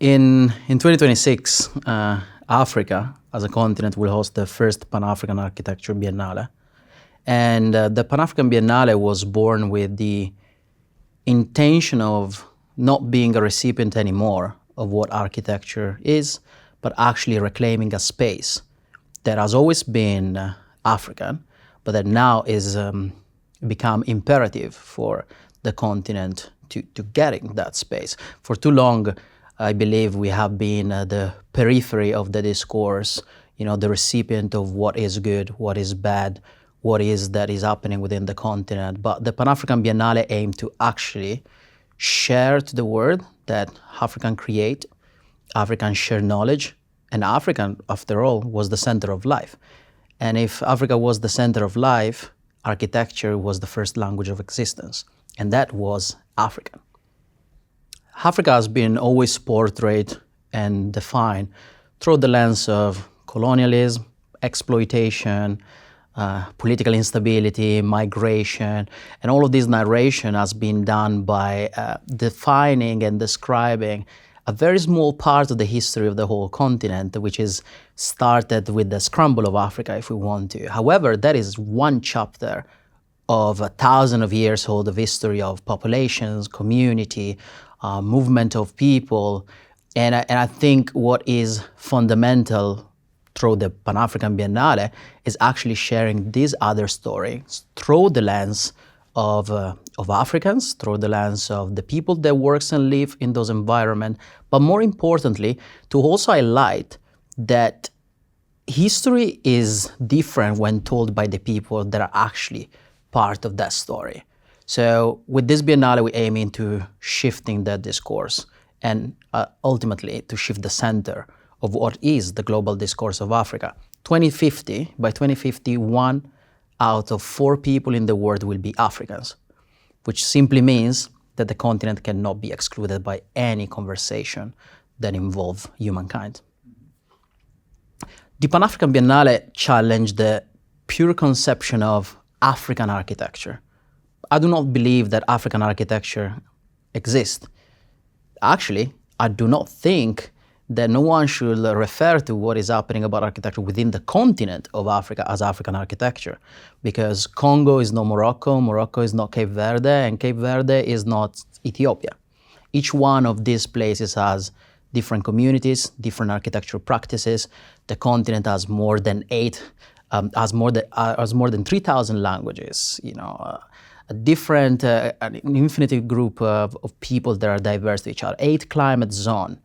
In 2026, Africa as a continent will host the first Pan-African Architecture Biennale. And the Pan-African Biennale was born with the intention of not being a recipient anymore of what architecture is, but actually reclaiming a space that has always been African, but that now is become imperative for the continent to getting that space. For too long, I believe we have been the periphery of the discourse, the recipient of what is good, what is bad, what is that is happening within the continent. But the Pan-African Biennale aimed to actually share to the world that African create, African share knowledge, and African, after all, was the center of life. And if Africa was the center of life, architecture was the first language of existence, and that was African. Africa has been always portrayed and defined through the lens of colonialism, exploitation, political instability, migration, and all of this narration has been done by defining and describing a very small part of the history of the whole continent, which is started with the scramble of Africa, if we want to. However, that is one chapter of 1,000 of years old of history of populations, community, movement of people. And I think what is fundamental through the Pan-African Biennale is actually sharing these other stories through the lens of Africans, through the lens of the people that works and live in those environments, but more importantly, to also highlight that history is different when told by the people that are actually part of that story. So with this Biennale, we aim into shifting that discourse and ultimately to shift the center of what is the global discourse of Africa. By 2050, 1 out of 4 people in the world will be Africans, which simply means that the continent cannot be excluded by any conversation that involves humankind. The Pan-African Biennale challenged the pure conception of African architecture. I do not believe that African architecture exists. Actually, I do not think that no one should refer to what is happening about architecture within the continent of Africa as African architecture, because Congo is not Morocco, Morocco is not Cape Verde, and Cape Verde is not Ethiopia. Each one of these places has different communities, different architectural practices. The continent has more than 3,000 languages, a different, an infinite group of people that are diverse to each other, 8 climate zones,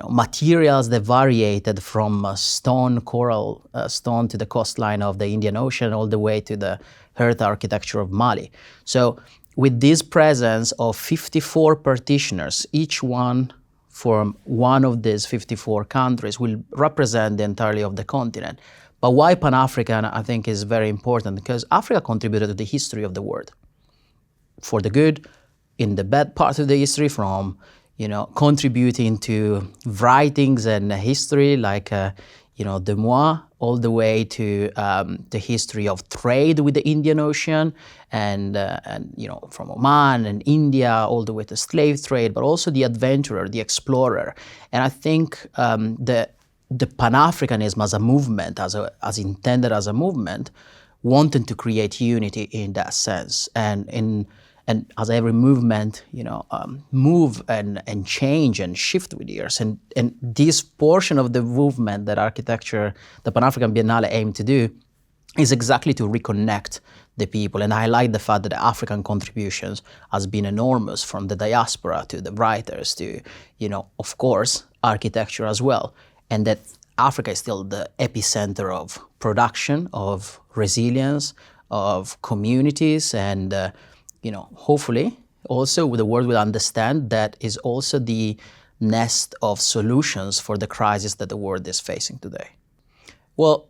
materials that variated from stone, coral stone to the coastline of the Indian Ocean all the way to the earth architecture of Mali. So with this presence of 54 partitioners, each one from one of these 54 countries will represent the entirety of the continent. But why Pan-African, I think, is very important, because Africa contributed to the history of the world. For the good, in the bad part of the history, from contributing to writings and history like De Moi, all the way to the history of trade with the Indian Ocean, and from Oman and India all the way to slave trade, but also the adventurer, the explorer. And I think the Pan-Africanism as a movement, as intended as a movement, wanted to create unity in that sense. And as every movement, move and change and shift with years. And this portion of the movement that architecture, the Pan-African Biennale aimed to do, is exactly to reconnect the people and highlight the fact that the African contributions has been enormous, from the diaspora to the writers to, of course, architecture as well. And that Africa is still the epicenter of production, of resilience, of communities, and hopefully also the world will understand that is also the nest of solutions for the crisis that the world is facing today. Well,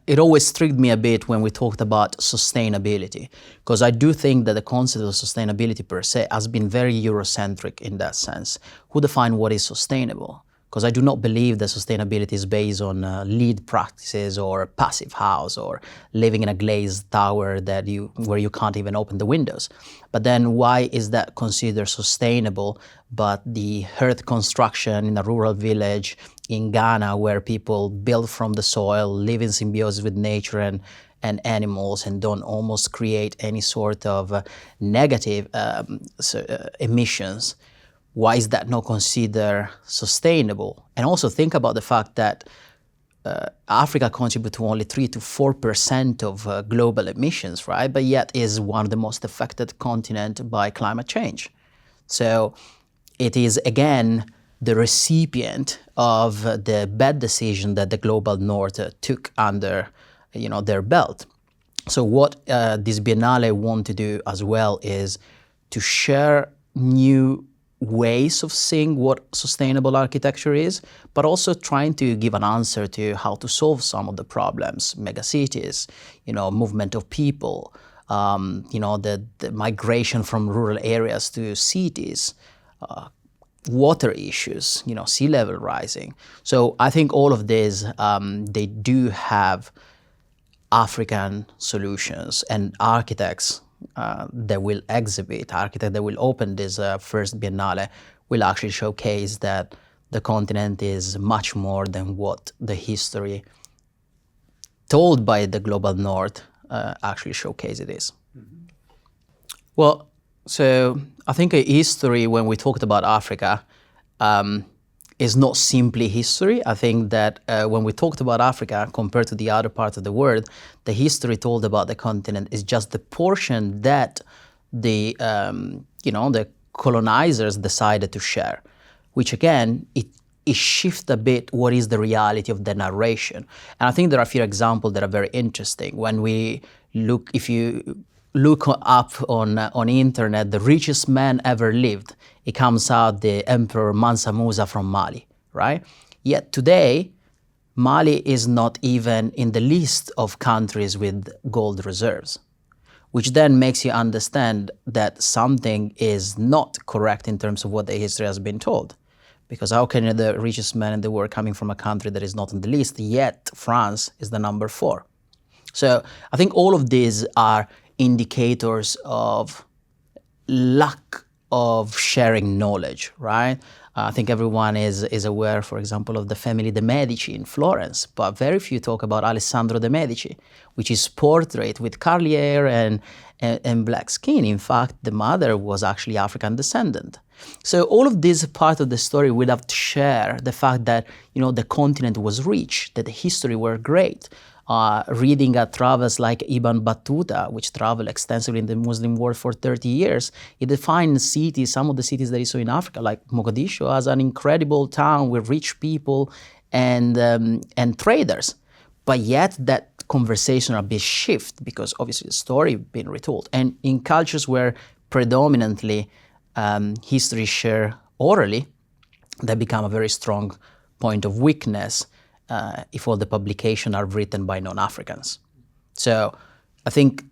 it always intrigued me a bit when we talked about sustainability, because I do think that the concept of sustainability per se has been very Eurocentric in that sense. Who defines what is sustainable? because I do not believe that sustainability is based on LEED practices or passive house or living in a glazed tower where you can't even open the windows. But then why is that considered sustainable, but the earth construction in a rural village in Ghana where people build from the soil, live in symbiosis with nature and animals, and don't almost create any sort of negative emissions, why is that not considered sustainable? And also think about the fact that Africa contributes to only 3 to 4% of global emissions, right? But yet is one of the most affected continents by climate change. So it is, again, the recipient of the bad decision that the global north took under their belt. So what this Biennale want to do as well is to share new ways of seeing what sustainable architecture is, but also trying to give an answer to how to solve some of the problems, megacities, movement of people, the migration from rural areas to cities, water issues, sea level rising. So I think all of these, they do have African solutions, and architects that will exhibit, architects that will open this first Biennale will actually showcase that the continent is much more than what the history told by the global north actually showcase it is. Mm-hmm. Well, so I think a history, when we talked about Africa, is not simply history. I think that when we talked about Africa compared to the other parts of the world, the history told about the continent is just the portion that the colonizers decided to share, which again, it shifts a bit what is the reality of the narration. And I think there are a few examples that are very interesting. When we look, if you look up on the internet, the richest man ever lived, it comes out the Emperor Mansa Musa from Mali, right? Yet today, Mali is not even in the list of countries with gold reserves, which then makes you understand that something is not correct in terms of what the history has been told. Because how can the richest man in the world coming from a country that is not on the list, yet France is the number 4? So I think all of these are indicators of lack of sharing knowledge, right? I think everyone is aware, for example, of the family de' Medici in Florence, but very few talk about Alessandro de' Medici, which is portrayed with curly hair and black skin. In fact, the mother was actually African descendant. So all of this part of the story would have to share the fact that the continent was rich, that the history were great. Reading travels like Ibn Battuta, which traveled extensively in the Muslim world for 30 years, he defined cities, some of the cities that he saw in Africa, like Mogadishu, as an incredible town with rich people and traders. But yet that conversation a bit shift because obviously the story being retold. And in cultures where predominantly history shared orally, that become a very strong point of weakness if all the publications are written by non-Africans. So I think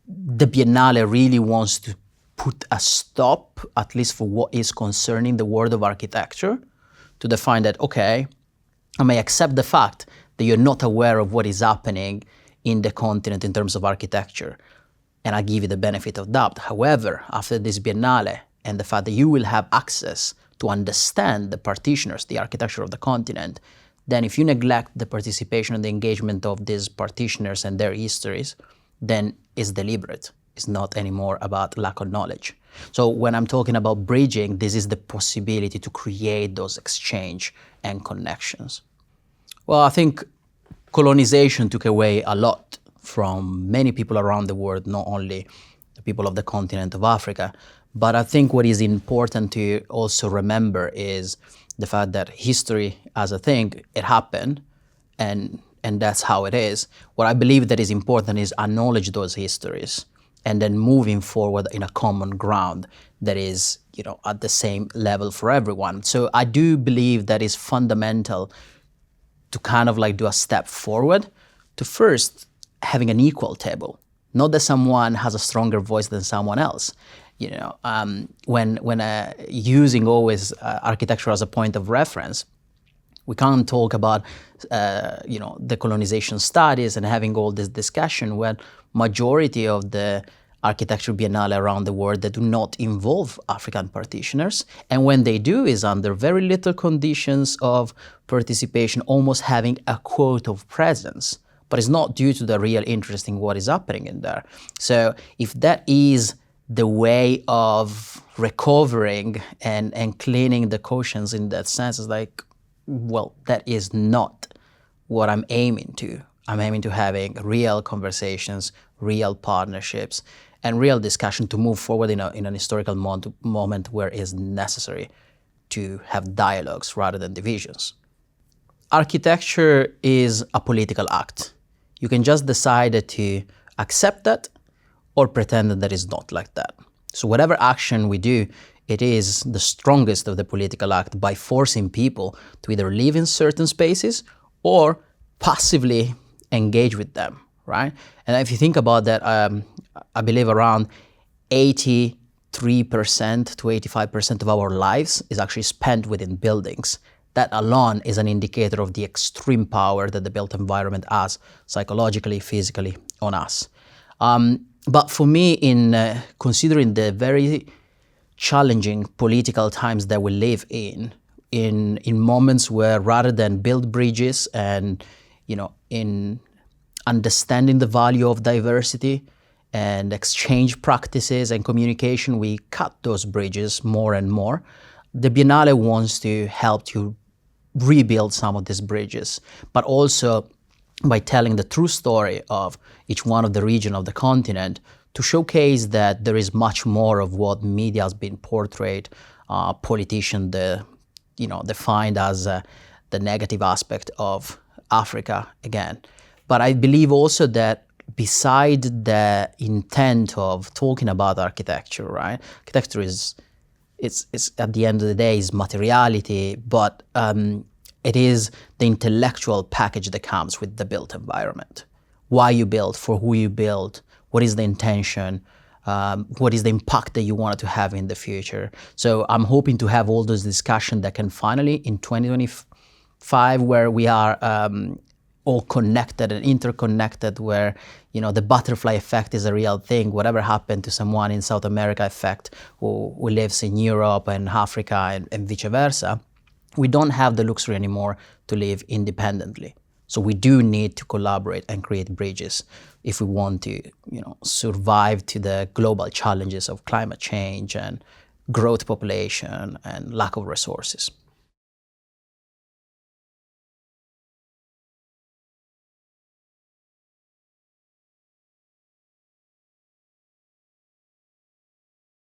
the Biennale really wants to put a stop, at least for what is concerning the world of architecture, to define that, okay, I may accept the fact that you're not aware of what is happening in the continent in terms of architecture, and I give you the benefit of doubt. However, after this Biennale and the fact that you will have access to understand the partitioners, the architecture of the continent, then if you neglect the participation and the engagement of these partitioners and their histories, then it's deliberate. It's not anymore about lack of knowledge. So when I'm talking about bridging, this is the possibility to create those exchange and connections. Well, I think colonization took away a lot from many people around the world, not only the people of the continent of Africa. But I think what is important to also remember is the fact that history as a thing, it happened, and that's how it is. What I believe that is important is acknowledge those histories and then moving forward in a common ground that is, at the same level for everyone. So I do believe that is fundamental to kind of like do a step forward to first having an equal table. Not that someone has a stronger voice than someone else. When using always architecture as a point of reference, We can't talk about the colonization studies and having all this discussion when majority of the architecture biennale around the world that do not involve African partitioners, and when they do is under very little conditions of participation, almost having a quote of presence, but it's not due to the real interest in what is happening in there. So if that is the way of recovering and cleaning the cushions in that sense, is like, well, that is not what I'm aiming to. I'm aiming to having real conversations, real partnerships, and real discussion to move forward in an historical moment where it is necessary to have dialogues rather than divisions. Architecture is a political act. You can just decide to accept that or pretend that it's not like that. So whatever action we do, it is the strongest of the political act by forcing people to either live in certain spaces or passively engage with them, right? And if you think about that, I believe around 83% to 85% of our lives is actually spent within buildings. That alone is an indicator of the extreme power that the built environment has psychologically, physically on us. But for me, in considering the very challenging political times that we live in moments where rather than build bridges and, in understanding the value of diversity and exchange practices and communication, we cut those bridges more and more. The Biennale wants to help to rebuild some of these bridges, but also by telling the true story of each one of the region of the continent to showcase that there is much more of what media has been portrayed, politicians, defined as the negative aspect of Africa again. But I believe also that beside the intent of talking about architecture, right? Architecture is, it's at the end of the day is materiality, but it is the intellectual package that comes with the built environment. Why you build, for who you build, what is the intention, what is the impact that you want to have in the future. So I'm hoping to have all those discussions that can finally, in 2025, where we are all connected and interconnected, where the butterfly effect is a real thing. Whatever happened to someone in South America effect who lives in Europe and Africa and vice versa, we don't have the luxury anymore to live independently. So we do need to collaborate and create bridges if we want to, survive to the global challenges of climate change and growth population and lack of resources.